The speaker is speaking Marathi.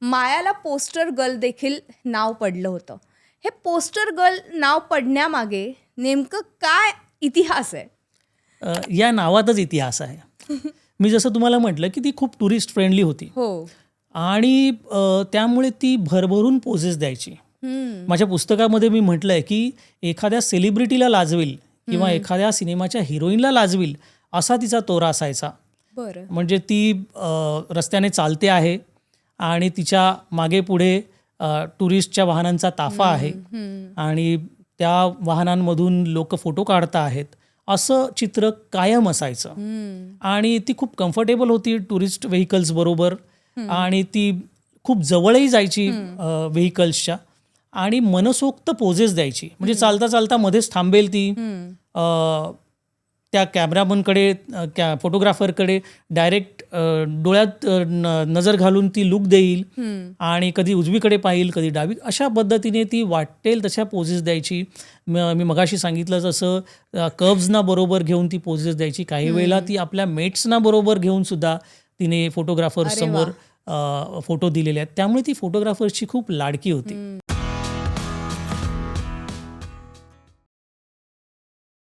मायाला पोस्टर गर्ल देखील नाव पडलं होतं. हे पोस्टर गर्ल नाव पडण्यामागे नेमकं काय इतिहास आहे? या नावातच इतिहास आहे. मी जसं तुम्हाला म्हटलं की ती खूप टुरिस्ट फ्रेंडली होती हो. आणि त्यामुळे ती भरभरून पोजेस द्यायची. माझ्या पुस्तकामध्ये मी म्हटलंय की एखाद्या सेलिब्रिटीला लाजवेल किंवा एखाद्या सिनेमाच्या हिरोईनला लाजवेल असा तिचा तोरा असायचा. बरं. म्हणजे ती रस्त्याने चालते आहे आणि तिच्या मागे पुढे टुरिस्टच्या वाहनांचा ताफा आहे आणि त्या वाहनांमधून लोक फोटो काढता आहेत असं चित्र कायम असायचं. आणि ती खूप कम्फर्टेबल होती टुरिस्ट व्हेकल्स बरोबर आणि ती खूप जवळही जायची व्हेकल्सच्या आणि मनसोक्त पोजेस द्यायची. म्हणजे चालता चालता मध्येच थांबेल ती, त्या कॅमेरामनकडे फोटोग्राफरकडे डायरेक्ट डोळ्यात नजर घालून ती लुक देईल आणि कधी उजवीकडे पाहिल कधी डावी, अशा पद्धतीने ती वाटेल तशा पोजेस द्यायची. मी मगाशी सांगितलं तसं कर्व्सना बरोबर घेऊन ती पोजेस द्यायची. काही वेळेला ती आपल्या मेट्सना बरोबर घेऊन सुद्धा तिने फोटोग्राफर्स समोर फोटो दिलेले आहेत. त्यामुळे ती फोटोग्राफर्सची खूप लाडकी होती.